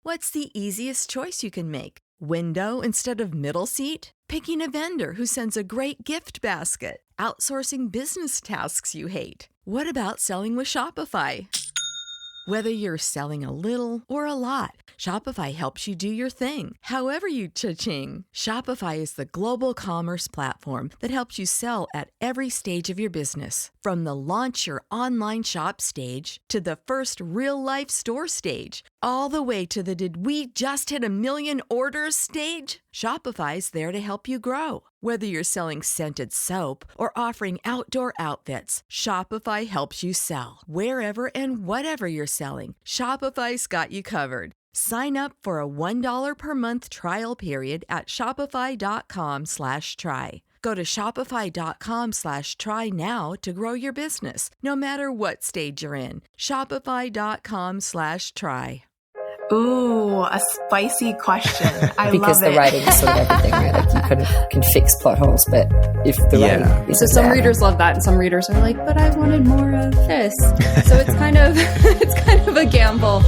What's the easiest choice you can make? Window instead of middle seat? Picking a vendor who sends a great gift basket? Outsourcing business tasks you hate? What about selling with Shopify? Whether you're selling a little or a lot, Shopify helps you do your thing, however you cha-ching. Shopify is the global commerce platform that helps you sell at every stage of your business. From the launch your online shop stage to the first real-life store stage, all the way to the did we just hit a million orders stage. Shopify's there to help you grow. Whether you're selling scented soap or offering outdoor outfits, Shopify helps you sell. Wherever and whatever you're selling, Shopify's got you covered. Sign up for a $1 per month trial period at shopify.com/try. Go to shopify.com/try now to grow your business, no matter what stage you're in. Shopify.com/try. Ooh, a spicy question. I because love the writing is sort of everything, right? Like you kind of can fix plot holes, but if the writing is so some readers love that, and some readers are like, "But I wanted more of this." So it's kind of a gamble.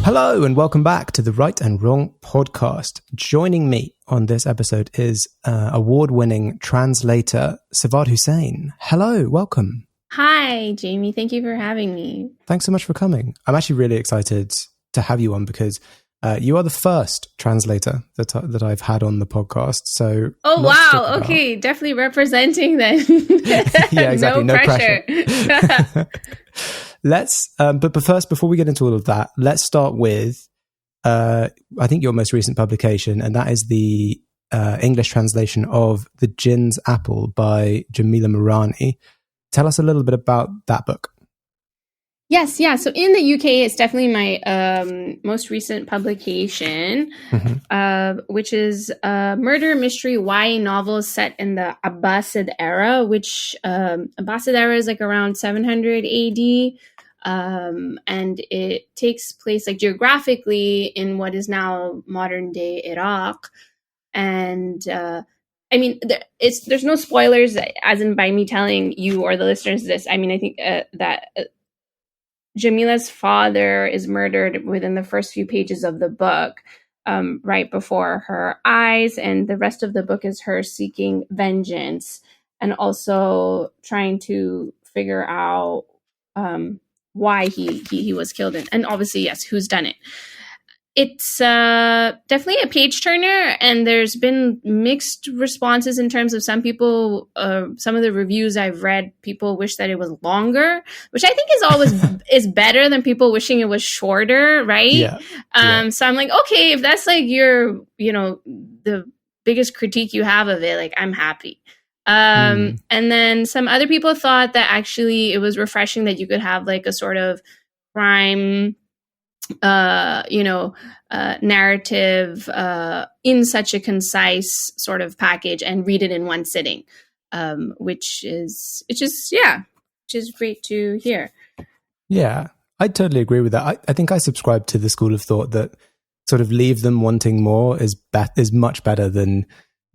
Hello and welcome back to the Right and Wrong podcast. Joining me on this episode is award-winning translator Sawad Hussain. Hello, welcome. Hi, Jamie. Thank you for having me. Thanks so much for coming. I'm actually really excited to have you on because you are the first translator that I've had on the podcast. So, oh wow, okay, definitely representing then. Yeah, exactly. No pressure. But first, before we get into all of that, let's start with I think your most recent publication, and that is the English translation of The Djinn's Apple by Jamila Mourani. Tell us a little bit about that book. Yes, yeah. So in the UK, it's definitely my most recent publication, which is a murder mystery YA novel set in the Abbasid era, which Abbasid era is like around 700 AD. And it takes place like geographically in what is now modern day Iraq. And I mean, there's no spoilers as in by me telling you or the listeners this. I mean, I think that Jamila's father is murdered within the first few pages of the book, right before her eyes. And the rest of the book is her seeking vengeance and also trying to figure out why he was killed. And obviously, yes, who's done it. It's definitely a page turner, and there's been mixed responses in terms of some people, some of the reviews I've read, people wish that it was longer, which I think is always is better than people wishing it was shorter, right? Yeah. So I'm like, okay, if that's like your, the biggest critique you have of it, like I'm happy. And then some other people thought that actually it was refreshing that you could have like a sort of crime narrative in such a concise sort of package and read it in one sitting, which is great to hear. Yeah, I totally agree with that. I think I subscribe to the school of thought that sort of leave them wanting more is much better than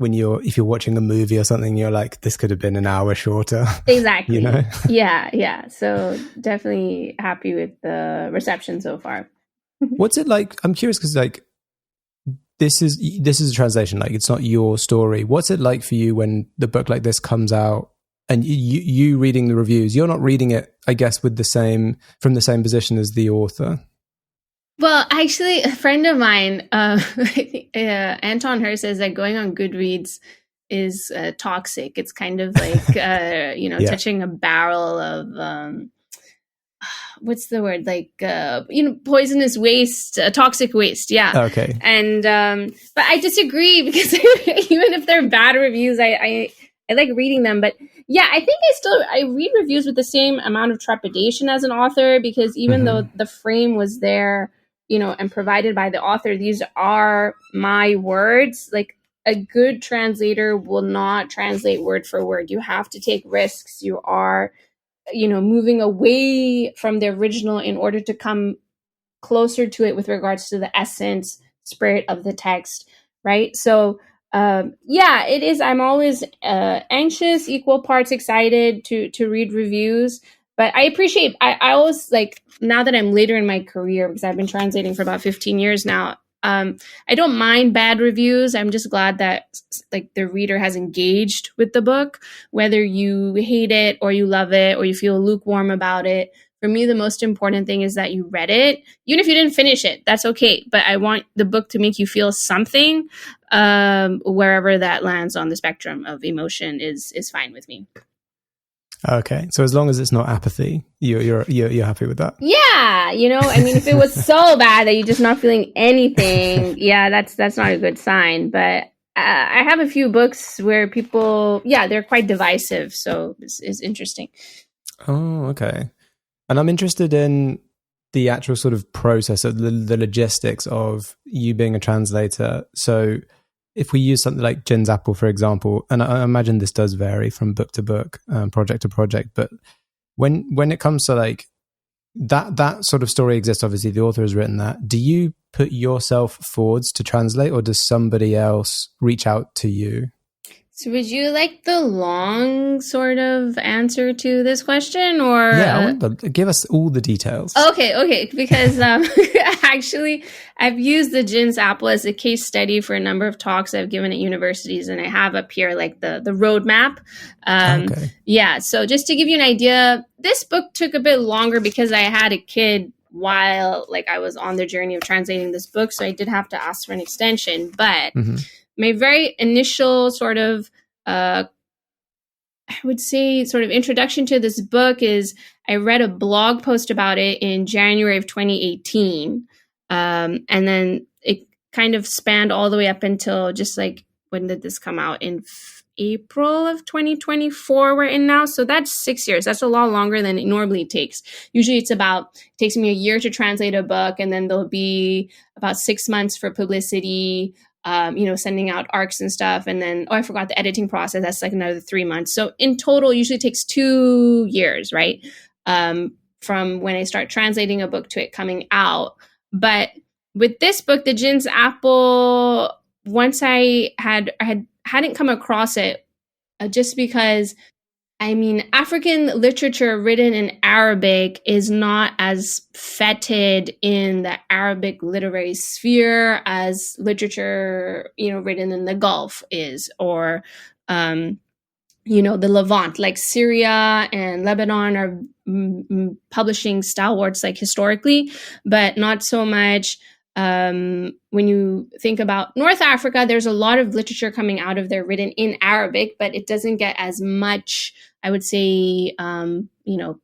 if you're watching a movie or something, you're like, this could have been an hour shorter. Exactly. Yeah. So definitely happy with the reception so far. What's it like? I'm curious because like this is a translation, like it's not your story. What's it like for you when the book like this comes out and you reading the reviews? You're not reading it, I guess, from the same position as the author. Well, actually, a friend of mine, Anton Hur, says that going on Goodreads is toxic. It's kind of like touching a barrel of what's the word? Like, poisonous waste, toxic waste. Yeah. Okay. And, but I disagree because even if they're bad reviews, I like reading them. But yeah, I think I read reviews with the same amount of trepidation as an author, because even though the frame was there, and provided by the author, these are my words. Like a good translator will not translate word for word. You have to take risks. You are moving away from the original in order to come closer to it with regards to the essence, spirit of the text, right? So, it is. I'm always anxious, equal parts excited to read reviews, But I appreciate, I always like, now that I'm later in my career, because I've been translating for about 15 years now, I don't mind bad reviews. I'm just glad that like the reader has engaged with the book, whether you hate it or you love it or you feel lukewarm about it. For me, the most important thing is that you read it. Even if you didn't finish it, that's okay. But I want the book to make you feel something, wherever that lands on the spectrum of emotion is fine with me. Okay, so as long as it's not apathy, you're happy with that? Yeah, you know, I mean, if it was so bad that you're just not feeling anything, yeah, that's not a good sign. But I have a few books where people, yeah, they're quite divisive, so it's interesting. Oh, okay. And I'm interested in the actual sort of process of the logistics of you being a translator. So if we use something like Djinn's Apple, for example, and I imagine this does vary from book to book, project to project, but when it comes to like that sort of story exists, obviously the author has written that. Do you put yourself forwards to translate, or does somebody else reach out to you? So would you like the long sort of answer to this question, or? Yeah, give us all the details. Okay. Because actually, I've used the Djinn's Apple as a case study for a number of talks I've given at universities, and I have up here like the roadmap. Okay. Yeah, so just to give you an idea, this book took a bit longer because I had a kid while like I was on the journey of translating this book, so I did have to ask for an extension, but. Mm-hmm. My very initial sort of, I would say, sort of introduction to this book is I read a blog post about it in January of 2018. And then it kind of spanned all the way up until just like, when did this come out? In April of 2024 we're in now. So that's 6 years. That's a lot longer than it normally takes. Usually it takes me a year to translate a book, and then there'll be about 6 months for publicity, sending out ARCs and stuff. And then, I forgot the editing process. That's like another 3 months. So in total, usually takes 2 years, right? From when I start translating a book to it coming out. But with this book, the Djinn's Apple, once I hadn't come across it, just because, I mean, African literature written in Arabic is not as feted in the Arabic literary sphere as literature, written in the Gulf is, or, the Levant, like Syria and Lebanon are publishing stalwarts, like historically, but not so much. When you think about North Africa, there's a lot of literature coming out of there written in Arabic, but it doesn't get as much, I would say,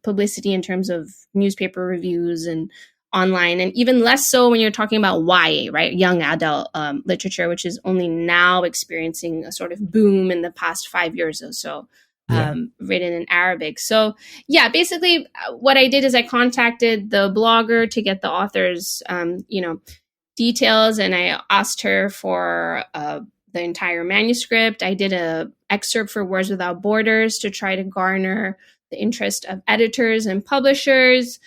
publicity in terms of newspaper reviews and online, and even less so when you're talking about YA, right? Young adult literature, which is only now experiencing a sort of boom in the past 5 years or so. Written in Arabic. So yeah, basically what I did is I contacted the blogger to get the author's, details, and I asked her for the entire manuscript. I did a excerpt for Words Without Borders to try to garner the interest of editors and publishers.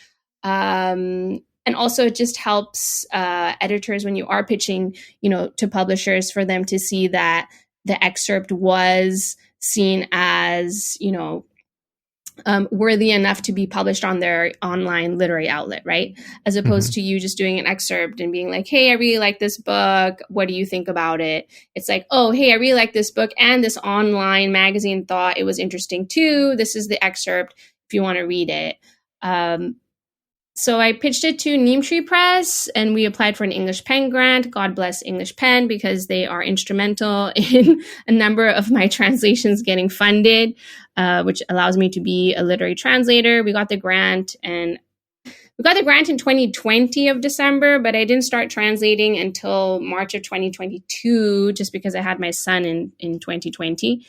And also it just helps editors when you are pitching, to publishers, for them to see that the excerpt was seen as, worthy enough to be published on their online literary outlet, right? As opposed to you just doing an excerpt and being like, hey, I really like this book. What do you think about it? It's like, oh, hey, I really like this book, and this online magazine thought it was interesting too. This is the excerpt if you want to read it. So I pitched it to Neem Tree Press, and we applied for an English Pen grant. God bless English Pen, because they are instrumental in a number of my translations getting funded, which allows me to be a literary translator. We got the grant, and we got the grant in 2020 of December, but I didn't start translating until March of 2022, just because I had my son in 2020.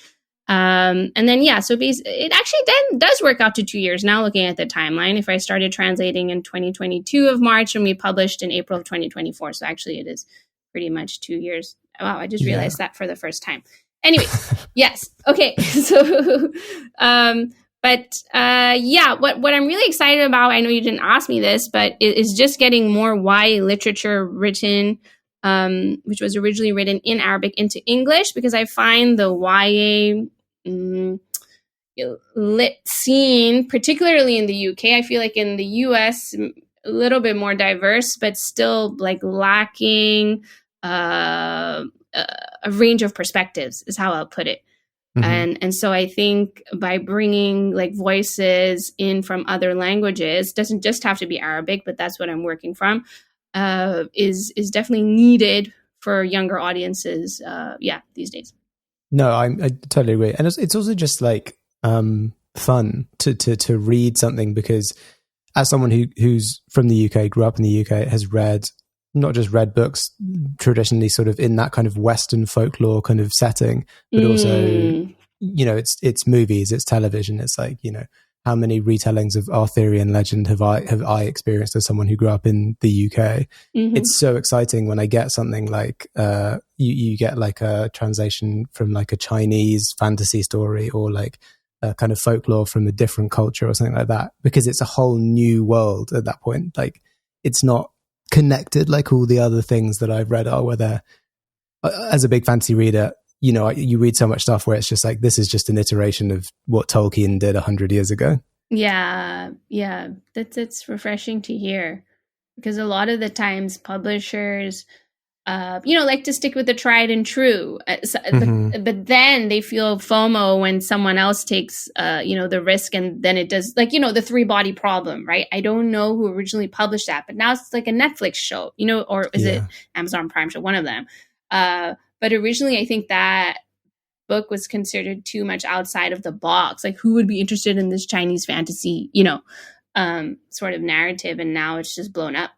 And then, so it actually then does work out to 2 years now, looking at the timeline. If I started translating in 2022 of March, and we published in April of 2024. So actually it is pretty much 2 years. Wow. I just realized that for the first time. Anyway, yes. Okay. So, what I'm really excited about, I know you didn't ask me this, but is just getting more YA literature written, which was originally written in Arabic, into English, because I find the YA lit scene, particularly in the UK. I feel like in the US, a little bit more diverse, but still like lacking a range of perspectives is how I'll put it. And so I think by bringing like voices in from other languages, doesn't just have to be Arabic, but that's what I'm working from, is definitely needed for younger audiences. These days. No, I totally agree. And it's also just like fun to read something, because as someone who's from the UK, grew up in the UK, has not just read books traditionally sort of in that kind of Western folklore kind of setting, but also, you know, it's movies, it's television. It's like, you know, how many retellings of Arthurian legend have I experienced as someone who grew up in the UK? It's so exciting when I get something like you get like a translation from like a Chinese fantasy story, or like a kind of folklore from a different culture or something like that, because it's a whole new world at that point. Like, it's not connected like all the other things that I've read are, where they're, as a big fantasy reader, you know, you read so much stuff where it's just like, this is just an iteration of what Tolkien did 100 years ago. Yeah, that's refreshing to hear, because a lot of the times publishers, like to stick with the tried and true, but then they feel FOMO when someone else takes, the risk, and then it does, like, the 3-body problem, right? I don't know who originally published that, but now it's like a Netflix show, or is it Amazon Prime show, one of them. But originally, I think that book was considered too much outside of the box. Like, who would be interested in this Chinese fantasy, sort of narrative? And now it's just blown up.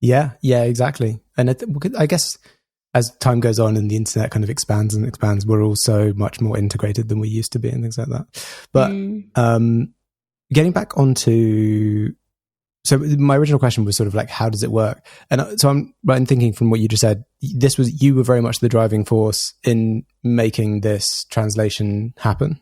Yeah, exactly. And I guess as time goes on and the internet kind of expands, we're all so much more integrated than we used to be and things like that. But getting back onto, so my original question was sort of like, how does it work? And so I'm thinking from what you just said, you were very much the driving force in making this translation happen.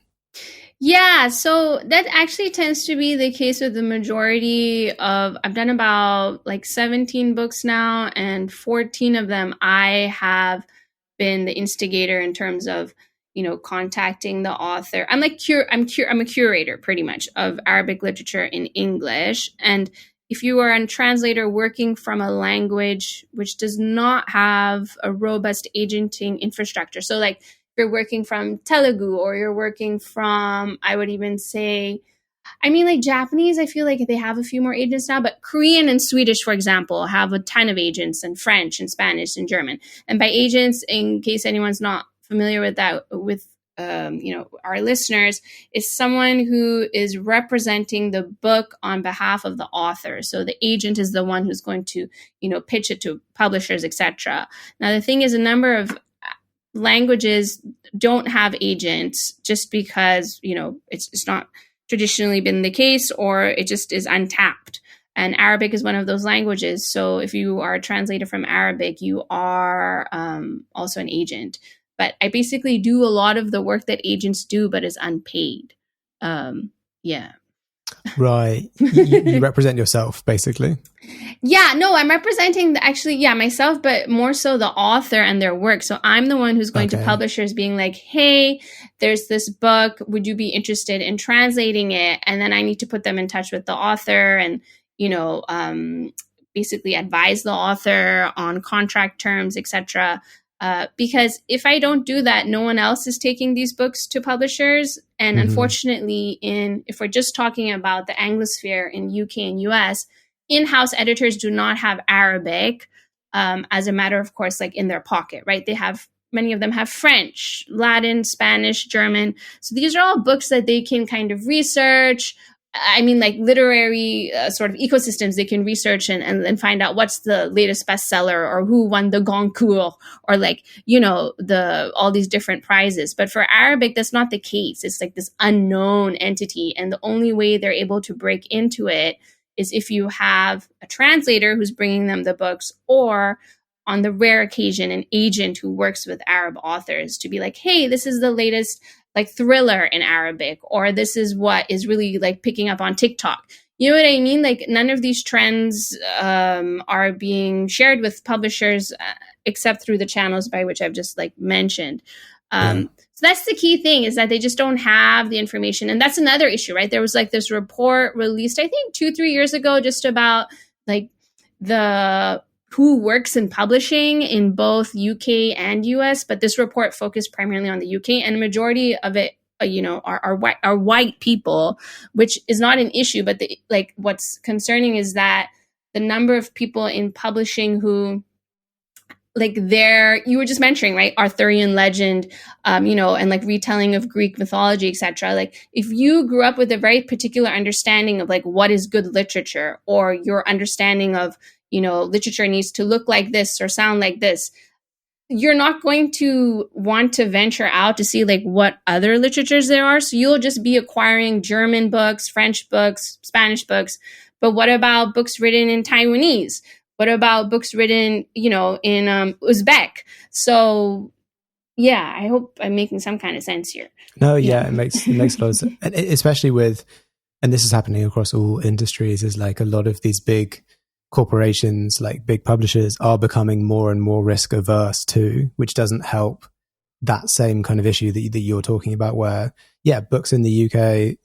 Yeah, so that actually tends to be the case with the majority of, I've done about like 17 books now, and 14 of them I have been the instigator in terms of, contacting the author. I'm like, I'm a curator pretty much of Arabic literature in English. And if you are a translator working from a language which does not have a robust agenting infrastructure, so like, you're working from Telugu, or you're working from, I would even say, like Japanese, I feel like they have a few more agents now, but Korean and Swedish, for example, have a ton of agents, and French and Spanish and German. And by agents, in case anyone's not familiar with that, with our listeners, is someone who is representing the book on behalf of the author. So the agent is the one who's going to, pitch it to publishers, etc. Now, the thing is, a number of languages don't have agents just because, it's not traditionally been the case, or it just is untapped. And Arabic is one of those languages. So if you are a translator from Arabic, you are also an agent. But I basically do a lot of the work that agents do, but is unpaid. Right. You represent yourself, basically. Yeah, no, I'm representing myself, but more so the author and their work. So I'm the one who's going to publishers being like, hey, there's this book. Would you be interested in translating it? And then I need to put them in touch with the author and, basically advise the author on contract terms, etc. Because if I don't do that, no one else is taking these books to publishers. And unfortunately, if we're just talking about the Anglosphere in UK and US, in-house editors do not have Arabic as a matter of course, like in their pocket, right? Many of them have French, Latin, Spanish, German. So these are all books that they can kind of research. Like literary sort of ecosystems, they can research and find out what's the latest bestseller, or who won the Goncourt, or like, all these different prizes. But for Arabic, that's not the case. It's like this unknown entity. And the only way they're able to break into it is if you have a translator who's bringing them the books, or on the rare occasion, an agent who works with Arab authors to be like, hey, this is the latest like thriller in Arabic, or this is what is really like picking up on TikTok. You know what I mean? Like, none of these trends are being shared with publishers except through the channels by which I've just like mentioned. So that's the key thing, is that they just don't have the information. And that's another issue, right? There was like this report released, I think 2-3 years ago, just about like who works in publishing in both UK and US. But this report focused primarily on the UK, and a majority of it, are white people, which is not an issue. But what's concerning is that the number of people in publishing who, like, you were just mentioning, right, Arthurian legend, and like retelling of Greek mythology, etc. Like, if you grew up with a very particular understanding of like what is good literature, or your understanding of, literature needs to look like this or sound like this, you're not going to want to venture out to see like what other literatures there are. So you'll just be acquiring German books, French books, Spanish books. But what about books written in Taiwanese? What about books written, in Uzbek? So, yeah, I hope I'm making some kind of sense here. No, yeah, it makes a lot of sense, and especially with, and this is happening across all industries, is like a lot of these big corporations, like big publishers, are becoming more and more risk averse too, which doesn't help that same kind of issue that you're talking about, where, yeah, books in the UK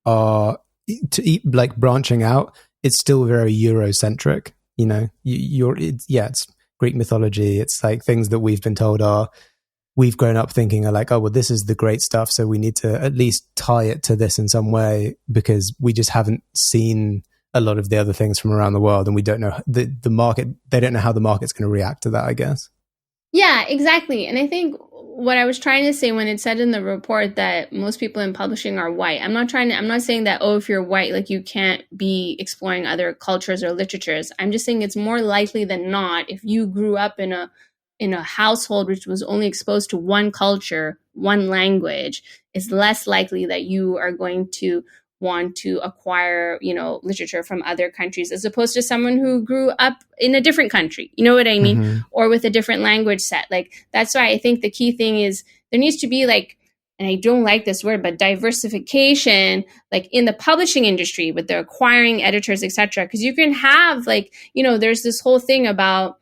are like branching out. It's still very Eurocentric. It's Greek mythology. It's like things that we've been told we've grown up thinking are like, oh, well, this is the great stuff, so we need to at least tie it to this in some way, because we just haven't seen a lot of the other things from around the world, and we don't know the market. They don't know how the market's going to react to that, I guess. Yeah, exactly. And I think what I was trying to say when it said in the report that most people in publishing are white, I'm not saying that, oh, if you're white, like you can't be exploring other cultures or literatures. I'm just saying it's more likely than not, if you grew up in a household which was only exposed to one culture, one language, it's less likely that you are going to want to acquire, literature from other countries, as opposed to someone who grew up in a different country, you know what I mean? Mm-hmm. Or with a different language set. Like, that's why I think the key thing is there needs to be like, and I don't like this word, but diversification, like in the publishing industry with the acquiring editors, etc. Because you can have like, there's this whole thing about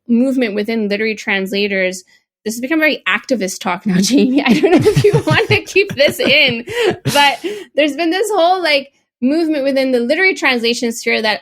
movement within literary translators. This has become very activist talk now, Jamie. I don't know if you want to keep this in, but there's been this whole like movement within the literary translation sphere that,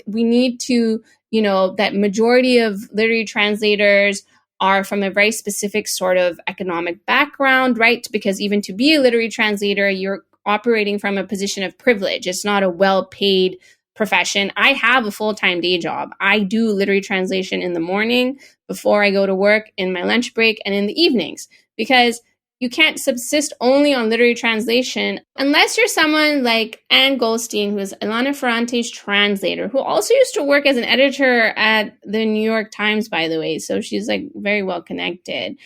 we need to, that majority of literary translators are from a very specific sort of economic background, right? Because even to be a literary translator, you're operating from a position of privilege. It's not a well-paid profession. I have a full-time day job. I do literary translation in the morning before I go to work, in my lunch break, and in the evenings, because you can't subsist only on literary translation unless you're someone like Anne Goldstein, who is Elena Ferrante's translator, who also used to work as an editor at the New York Times, by the way. So she's like very well connected.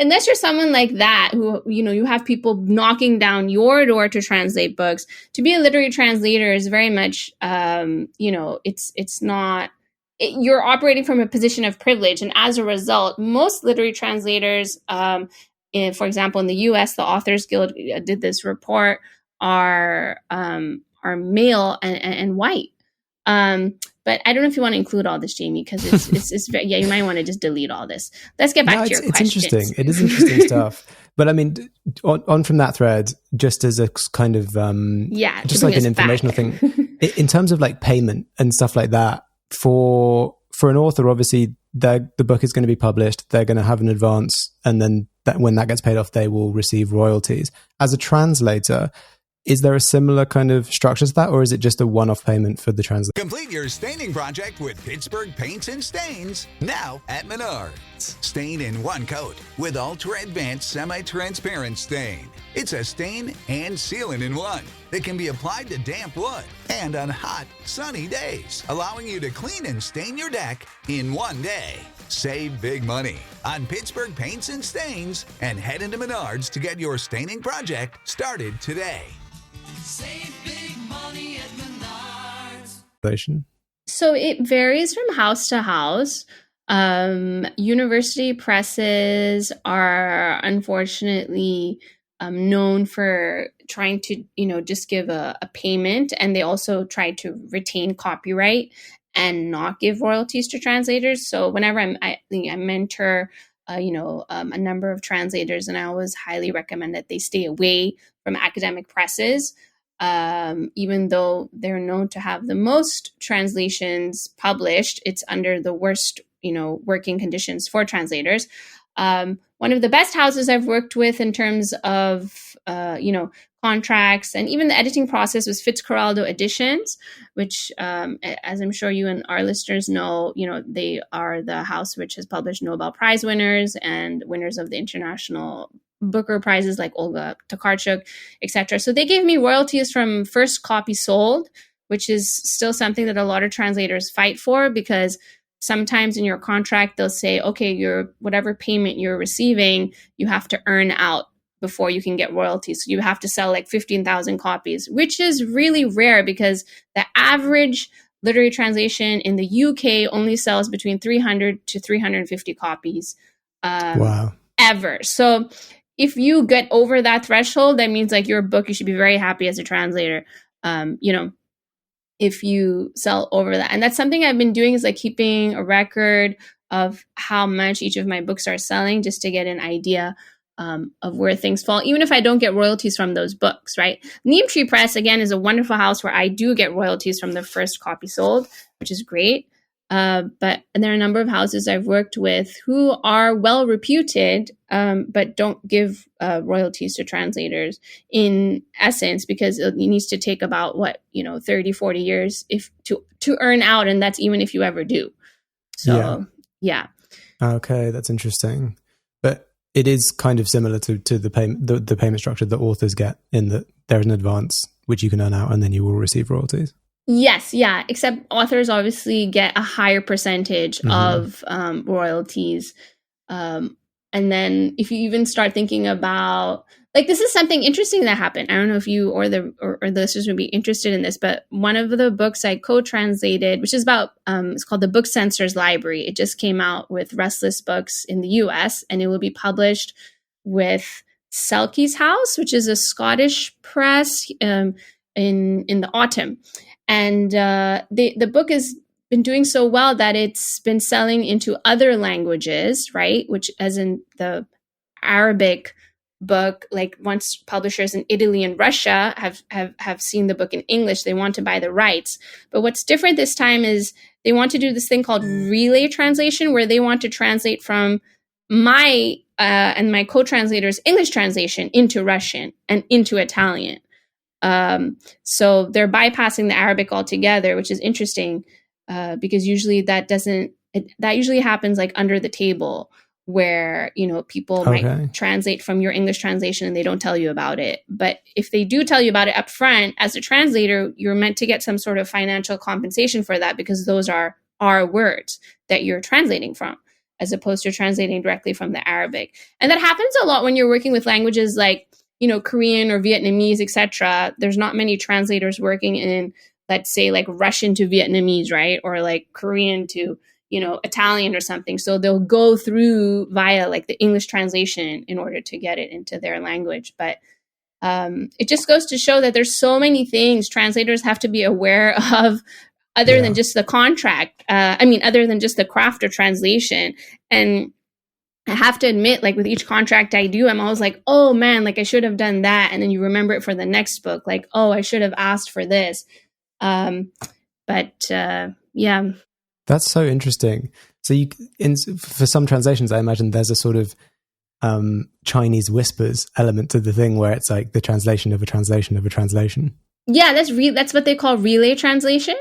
Unless you're someone like that, who, you have people knocking down your door to translate books, to be a literary translator is very much, it's not, you're operating from a position of privilege. And as a result, most literary translators, for example, in the US, the Authors Guild did this report, are male and white. But I don't know if you want to include all this, Jamie, because it's very, you might want to just delete all this. Let's get back to your questions. It's interesting. It is interesting stuff. But I mean, on from that thread, just as a kind of, just like an informational thing, in terms of like payment and stuff like that, for an author, obviously the book is going to be published, they're going to have an advance, and then when that gets paid off, they will receive royalties. As a translator, is there a similar kind of structure to that, or is it just a one-off payment for the translator? Complete your staining project with Pittsburgh Paints and Stains, now at Menards. Stain in one coat with ultra-advanced semi-transparent stain. It's a stain and sealant in one that can be applied to damp wood and on hot, sunny days, allowing you to clean and stain your deck in one day. Save big money on Pittsburgh Paints and Stains and head into Menards to get your staining project started today. Save big money at Menards. So it varies from house to house. University presses are unfortunately known for trying to, just give a payment, and they also try to retain copyright and not give royalties to translators. So whenever I mentor a number of translators, and I always highly recommend that they stay away from academic presses, even though they're known to have the most translations published. It's under the worst, working conditions for translators. One of the best houses I've worked with in terms of, contracts and even the editing process was Fitzcarraldo Editions, which, as I'm sure you and our listeners know, they are the house which has published Nobel Prize winners and winners of the international Booker prizes like Olga Tokarczuk, etc. So they gave me royalties from first copy sold, which is still something that a lot of translators fight for, because sometimes in your contract, they'll say, okay, your whatever payment you're receiving, you have to earn out before you can get royalties. So you have to sell like 15,000 copies, which is really rare because the average literary translation in the UK only sells between 300 to 350 copies ever. So if you get over that threshold, that means like your book, you should be very happy as a translator. If you sell over that. And that's something I've been doing, is like keeping a record of how much each of my books are selling, just to get an idea of where things fall, even if I don't get royalties from those books, right? Neem Tree Press, again, is a wonderful house where I do get royalties from the first copy sold, which is great. But there are a number of houses I've worked with who are well reputed, but don't give royalties to translators in essence, because it needs to take about 30, 40 years to earn out. And that's even if you ever do. So, yeah. Okay, that's interesting. But it is kind of similar to the payment structure that authors get, in that there is an advance which you can earn out and then you will receive royalties. Yes, yeah, except authors obviously get a higher percentage of royalties. And then if you even start thinking about, like, this is something interesting that happened. I don't know if you or the listeners would be interested in this, but one of the books I co-translated, which is about, it's called The Book Censor's Library. It just came out with Restless Books in the US, and it will be published with Selkie's House, which is a Scottish press, in the autumn. And the book has been doing so well that it's been selling into other languages, right? Which, as in the Arabic book, like once publishers in Italy and Russia have seen the book in English, they want to buy the rights. But what's different this time is they want to do this thing called relay translation, where they want to translate from my and my co-translator's English translation into Russian and into Italian. So they're bypassing the Arabic altogether, which is interesting, because usually that usually happens like under the table, where, people might translate from your English translation and they don't tell you about it. But if they do tell you about it up front, as a translator, you're meant to get some sort of financial compensation for that, because those are our words that you're translating from, as opposed to translating directly from the Arabic. And that happens a lot when you're working with languages like, Korean or Vietnamese, etc. There's not many translators working in, let's say, like Russian to Vietnamese, right? Or like Korean to, Italian or something. So they'll go through via like the English translation in order to get it into their language. But it just goes to show that there's so many things translators have to be aware of, other than just the contract. Other than just the craft of translation. And I have to admit, like with each contract I do, I'm always like, oh man, like I should have done that. And then you remember it for the next book. Like, oh, I should have asked for this. Yeah. That's so interesting. So for some translations, I imagine there's a sort of Chinese whispers element to the thing, where it's like the translation of a translation of a translation. Yeah, that's what they call relay translation.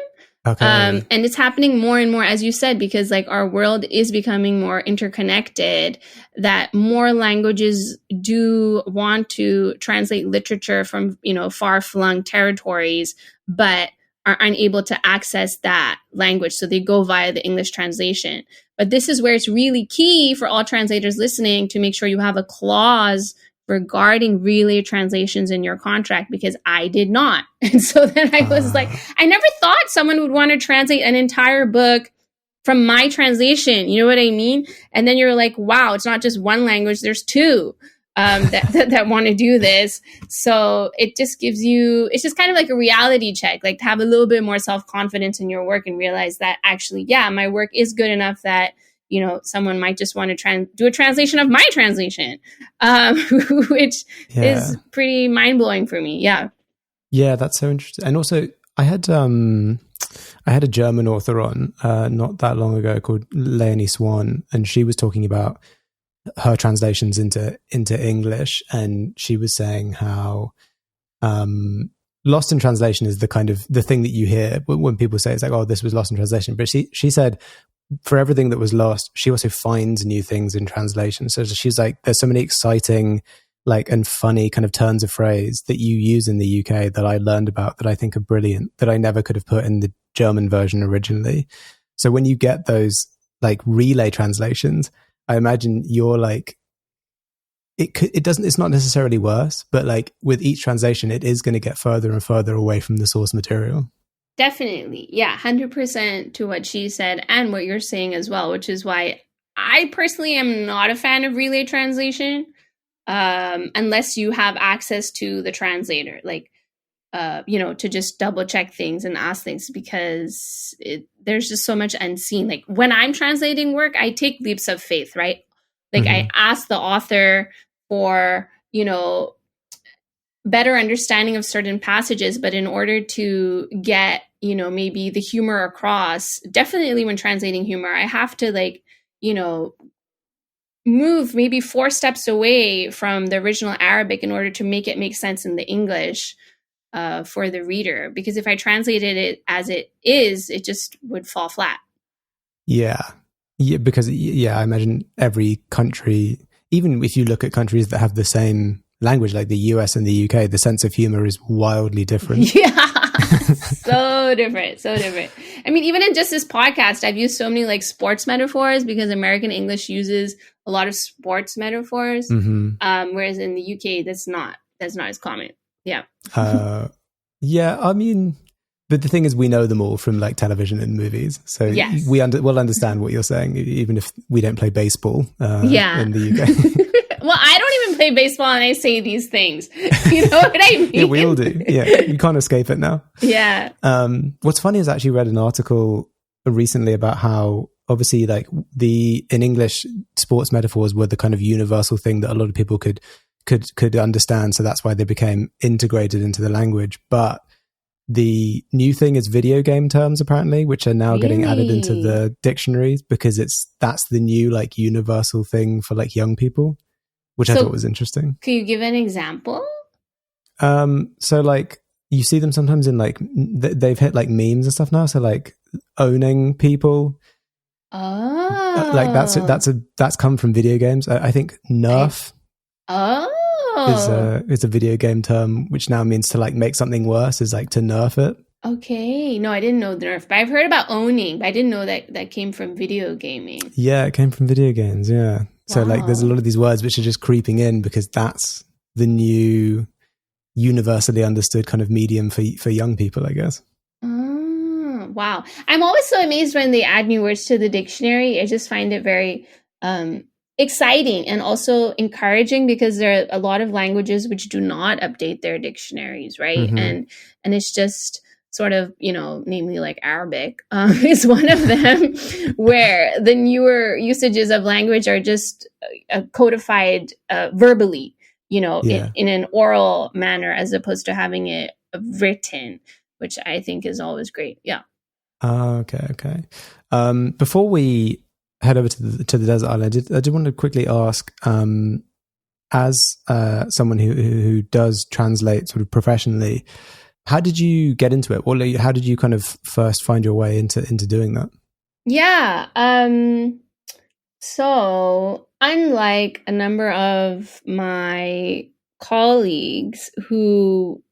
Okay. And it's happening more and more, as you said, because like our world is becoming more interconnected, that more languages do want to translate literature from, far-flung territories, but are unable to access that language. So they go via the English translation. But this is where it's really key for all translators listening to make sure you have a clause regarding relay translations in your contract, because I did not. And so then I was like, I never thought someone would want to translate an entire book from my translation. You know what I mean? And then you're like, wow, it's not just one language, there's two that want to do this. So it just gives you, it's just kind of like a reality check, like to have a little bit more self-confidence in your work and realize that actually, yeah, my work is good enough that, someone might just want to do a translation of my translation, which is pretty mind-blowing for me. Yeah, that's so interesting. And also, I had a German author on not that long ago called Leonie Swan, and she was talking about her translations into English, and she was saying how lost in translation is the thing that you hear when people say it's like, oh, this was lost in translation. But she said for everything that was lost, she also finds new things in translation. So she's like, there's so many exciting and funny kind of turns of phrase that you use in the UK that I learned about that I think are brilliant, that I never could have put in the German version originally. So when you get those relay translations, I imagine you're it's not necessarily worse, but with each translation, it is going to get further and further away from the source material. Definitely. Yeah. 100% to what she said and what you're saying as well, which is why I personally am not a fan of relay translation. Unless you have access to the translator, to just double check things and ask things, because there's just so much unseen. When I'm translating work, I take leaps of faith, right? I ask the author for, better understanding of certain passages, but in order to get, maybe the humor across, definitely when translating humor, I have to move maybe 4 steps away from the original Arabic in order to make it make sense in the English for the reader. Because if I translated it as it is, it just would fall flat. Yeah, because I imagine every country, even if you look at countries that have the same language, like the US and the UK, the sense of humor is wildly different. Yeah. So different. I mean, even in just this podcast, I've used so many sports metaphors because American English uses a lot of sports metaphors. Whereas in the UK, that's not as common. Yeah. I mean, but the thing is, we know them all from television and movies. So yes. we'll understand what you're saying, even if we don't play baseball in the UK. Well, I don't even play baseball and I say these things. You know what I mean? Yeah, we all do. Yeah, you can't escape it now. Yeah. What's funny is I actually read an article recently about how obviously in English, sports metaphors were the kind of universal thing that a lot of people could understand. So that's why they became integrated into the language. But the new thing is video game terms, apparently, which are now getting added into the dictionaries because that's the new universal thing for young people. Which I thought was interesting. Can you give an example? So you see them sometimes in they've hit memes and stuff now. So owning people. Oh. That's come from video games. I think nerf. Is a video game term which now means to make something worse, is to nerf it. Okay. No, I didn't know nerf, but I've heard about owning, but I didn't know that came from video gaming. Yeah, it came from video games. Yeah. So there's a lot of these words which are just creeping in because that's the new universally understood kind of medium for young people, I guess. Oh, wow. I'm always so amazed when they add new words to the dictionary. I just find it very exciting and also encouraging because there are a lot of languages which do not update their dictionaries, right? And it's just sort of, namely Arabic is one of them where the newer usages of language are just codified verbally, in an oral manner as opposed to having it written, which I think is always great. Yeah. Okay. Before we head over to the desert island, I did want to quickly ask, as someone who does translate sort of professionally, how did you get into it? Or how did you kind of first find your way into doing that? Yeah. So unlike a number of my colleagues who,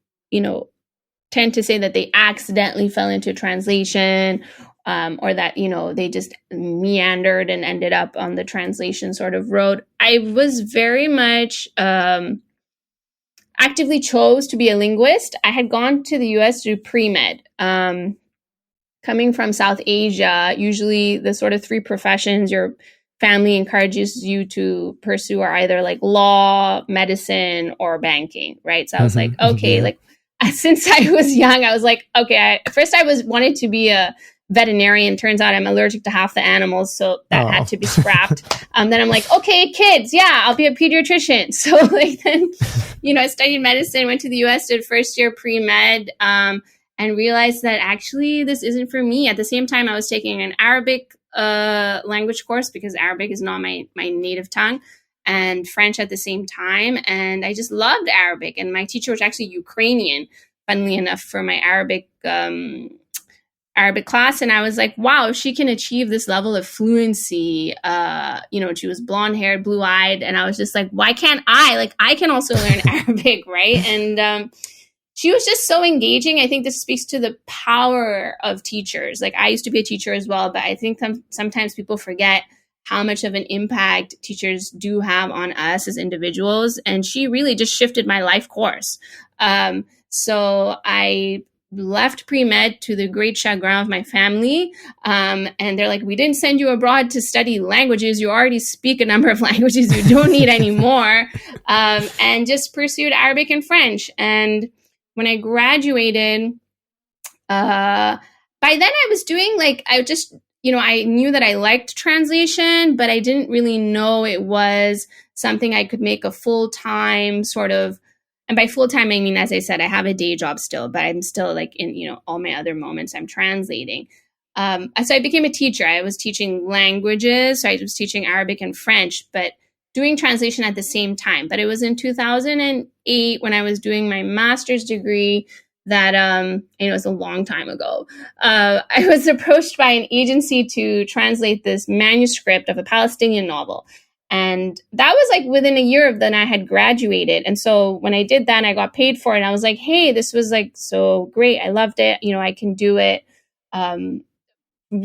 tend to say that they accidentally fell into translation, or that, they just meandered and ended up on the translation sort of road, I was very much actively chose to be a linguist. I had gone to the US to do pre-med. Coming from South Asia, usually the sort of 3 professions your family encourages you to pursue are either law, medicine, or banking, right? So I was since I was young, I was okay, first I wanted to be a veterinarian. Turns out I'm allergic to half the animals, so that had to be scrapped. Then I'm like, okay, kids, yeah, I'll be a pediatrician. So like then, I studied medicine, went to the US, did first year pre-med, and realized that actually this isn't for me. At the same time, I was taking an Arabic language course because Arabic is not my native tongue, and French at the same time. And I just loved Arabic. And my teacher was actually Ukrainian, funnily enough, for my Arabic class. And I was like, wow, if she can achieve this level of fluency, she was blonde haired, blue eyed. And I was just like, why can't I? Like, I can also learn Arabic, right? And she was just so engaging. I think this speaks to the power of teachers. Like, I used to be a teacher as well, but I think sometimes people forget how much of an impact teachers do have on us as individuals. And she really just shifted my life course. So I left pre-med to the great chagrin of my family. And they're like, we didn't send you abroad to study languages. You already speak a number of languages. You don't need any more. And just pursued Arabic and French. And when I graduated, by then I was doing I knew that I liked translation, but I didn't really know it was something I could make a full-time sort of. And by full-time, I mean, as I said, I have a day job still, but I'm still like in, all my other moments I'm translating. So I became a teacher. I was teaching languages. So I was teaching Arabic and French, but doing translation at the same time. But it was in 2008 when I was doing my master's degree that, it was a long time ago. I was approached by an agency to translate this manuscript of a Palestinian novel. And that was like within a year of then I had graduated. And so when I did that, I got paid for it. And I was like, hey, this was like so great. I loved it. I can do it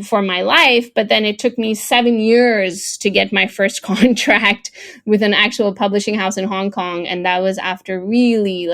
for my life. But then it took me 7 years to get my first contract with an actual publishing house in Hong Kong. And that was after really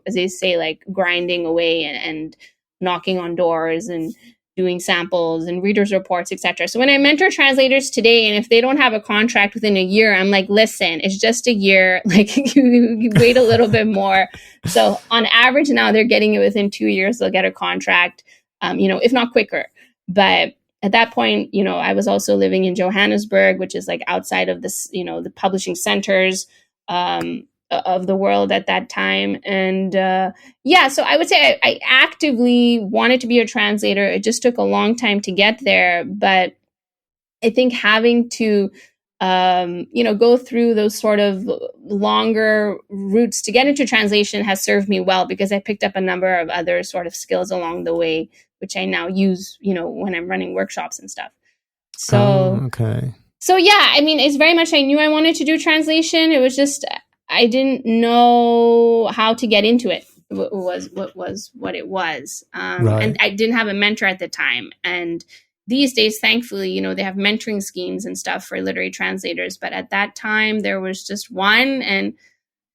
as they say, grinding away and knocking on doors and doing samples and readers' reports, etc. So when I mentor translators today, and if they don't have a contract within a year, I'm like, listen, it's just a year. You wait a little bit more. So on average now, they're getting it within 2 years. They'll get a contract, if not quicker. But at that point, I was also living in Johannesburg, which is outside of this, the publishing centers of the world at that time. And so I would say I actively wanted to be a translator. It just took a long time to get there. But I think having to, go through those sort of longer routes to get into translation has served me well, because I picked up a number of other sort of skills along the way, which I now use, when I'm running workshops and stuff. So, okay. So yeah, I mean, it's very much, I knew I wanted to do translation. It was just, I didn't know how to get into it. What it was. Right. And I didn't have a mentor at the time. And these days, thankfully, they have mentoring schemes and stuff for literary translators. But at that time, there was just one, and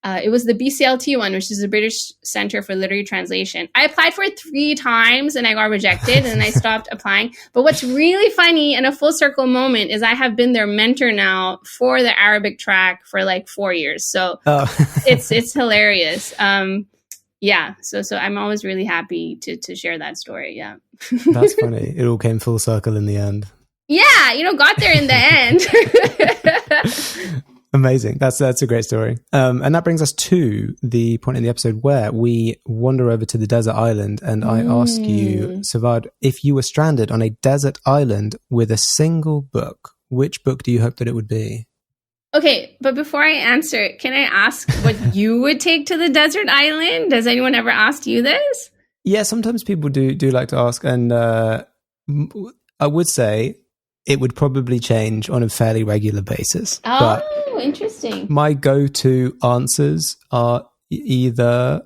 it was the BCLT one, which is the British Center for Literary Translation. I applied for it 3 times and I got rejected, and I stopped applying. But what's really funny and a full circle moment is I have been their mentor now for the Arabic track for 4 years. So it's hilarious. So I'm always really happy to share that story. Yeah. That's funny. It all came full circle in the end. Yeah, got there in the end. Amazing. That's a great story. And that brings us to the point in the episode where we wander over to the desert island, and I ask you, Sawad, if you were stranded on a desert island with a single book, which book do you hope that it would be? Okay, but before I answer, can I ask what you would take to the desert island? Has anyone ever asked you this? Yeah, sometimes people do like to ask, and I would say it would probably change on a fairly regular basis. Oh, interesting. My go-to answers are either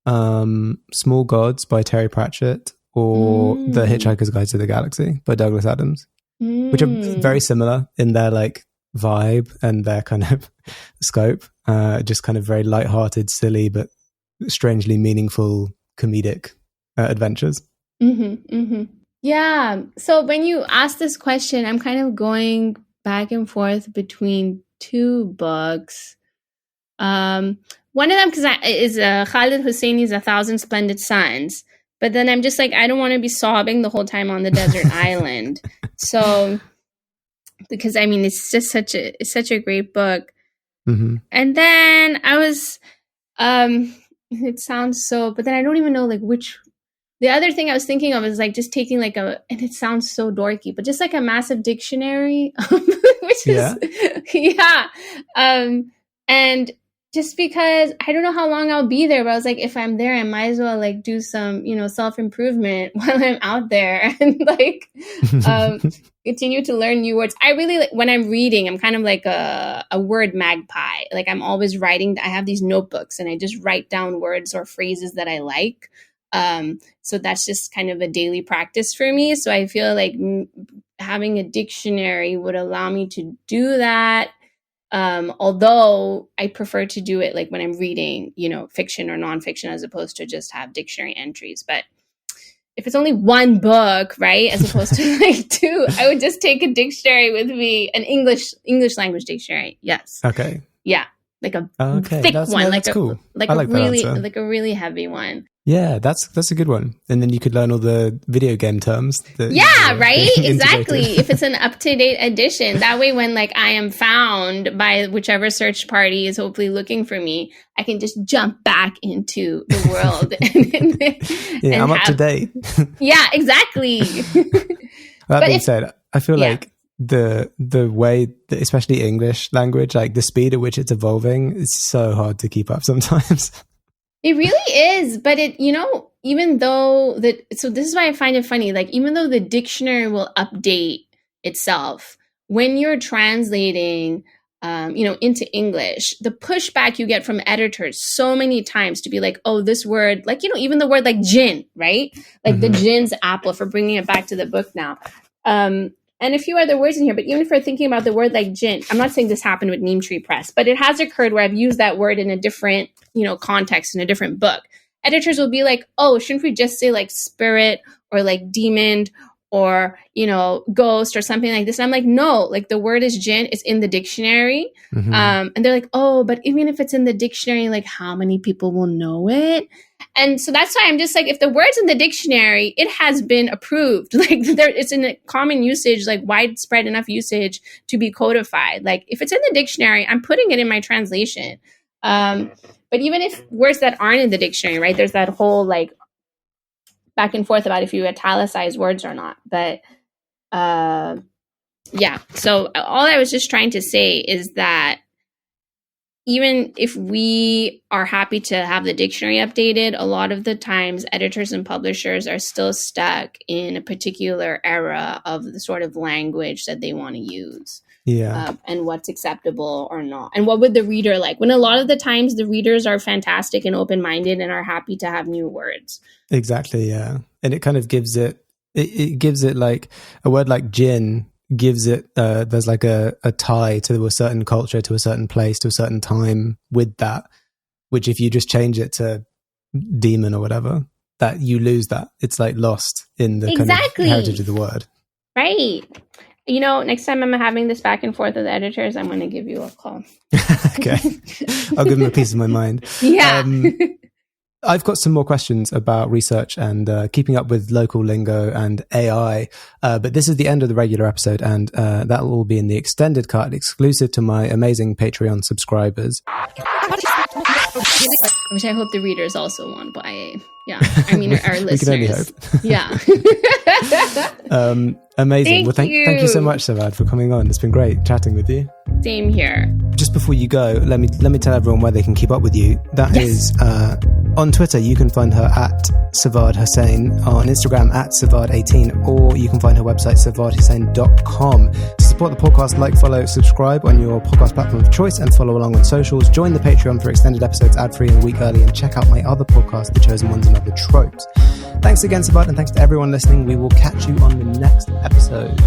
Small Gods by Terry Pratchett or The Hitchhiker's Guide to the Galaxy by Douglas Adams, which are very similar in their vibe and their kind of scope. Just kind of very lighthearted, silly, but strangely meaningful comedic adventures. Yeah. So when you ask this question, I'm kind of going back and forth between 2 books. One of them is Sawad Hussain's A Thousand Splendid Suns. But then I'm just like, I don't want to be sobbing the whole time on the desert island. So, because I mean, it's just such a great book. Mm-hmm. And then I was, it sounds so, but then I don't even know like which. The other thing I was thinking of is like just taking like and it sounds so dorky, but just like a massive dictionary, which is, and just because I don't know how long I'll be there, but I was like, if I'm there, I might as well like do some, self-improvement while I'm out there and like, continue to learn new words. I really like when I'm reading, I'm kind of like a word magpie. Like I'm always writing. I have these notebooks and I just write down words or phrases that I like. So that's just kind of a daily practice for me. So I feel like having a dictionary would allow me to do that. Although I prefer to do it like when I'm reading, fiction or nonfiction, as opposed to just have dictionary entries. But if it's only one book, right, as opposed to like two, I would just take a dictionary with me, an English language dictionary. Yes. Okay. Yeah. Like a thick one, that's cool. like I a like a really heavy one. Yeah, that's a good one. And then you could learn all the video game terms. Right? Exactly. If it's an up-to-date edition. That way when like I am found by whichever search party is hopefully looking for me, I can just jump back into the world. and I'm up to date. Yeah, exactly. That being said, I feel like the way that, especially English language, like the speed at which it's evolving is so hard to keep up sometimes. It really is, but even though so this is why I find it funny, like even though the dictionary will update itself, when you're translating, into English, the pushback you get from editors so many times to be like, oh, this word, like, even the word like Djinn, right? Like the Djinn's apple, for bringing it back to the book now. And a few other words in here, but even if we're thinking about the word like Djinn, I'm not saying this happened with Neem Tree Press, but it has occurred where I've used that word in a different, context in a different book. Editors will be like, oh, shouldn't we just say like spirit or like demon or, ghost or something like this? And I'm like, no, like the word is Djinn, it's in the dictionary. And they're like, oh, but even if it's in the dictionary, like how many people will know it? And so that's why I'm just like, if the word's in the dictionary, it has been approved. Like it's in a common usage, like widespread enough usage to be codified. Like if it's in the dictionary, I'm putting it in my translation. But even if words that aren't in the dictionary, right, there's that whole like back and forth about if you italicize words or not. But so all I was just trying to say is that even if we are happy to have the dictionary updated, a lot of the times editors and publishers are still stuck in a particular era of the sort of language that they want to use. Yeah. And what's acceptable or not. And what would the reader like? When a lot of the times the readers are fantastic and open-minded and are happy to have new words. Exactly, yeah. And it kind of gives it gives it like a word like Djinn gives it, there's like a tie to a certain culture, to a certain place, to a certain time with that, which if you just change it to demon or whatever, that you lose that. It's like lost in the kind of heritage of the word. Right. Next time I'm having this back and forth with the editors, I'm going to give you a call. Okay. I'll give them a piece of my mind. Yeah. I've got some more questions about research and keeping up with local lingo and AI. But this is the end of the regular episode, and that will be in the extended cut, exclusive to my amazing Patreon subscribers. Which I hope the readers also want, but our listeners. We can only hope. Yeah. Amazing. Thank you so much, Sawad, for coming on. It's been great chatting with you. Same here. Just before you go, let me tell everyone where they can keep up with you. That is on Twitter, you can find her at Sawad Hussain, on Instagram at Sawad18, or you can find her website sawadhussain.com. To support the podcast, like, follow, subscribe on your podcast platform of choice, and follow along on socials. Join the Patreon for extended episodes ad-free and a week early, and check out my other podcast, The Chosen Ones and Other Tropes. Thanks again, Sawad, and thanks to everyone listening. We will catch you on the next episode.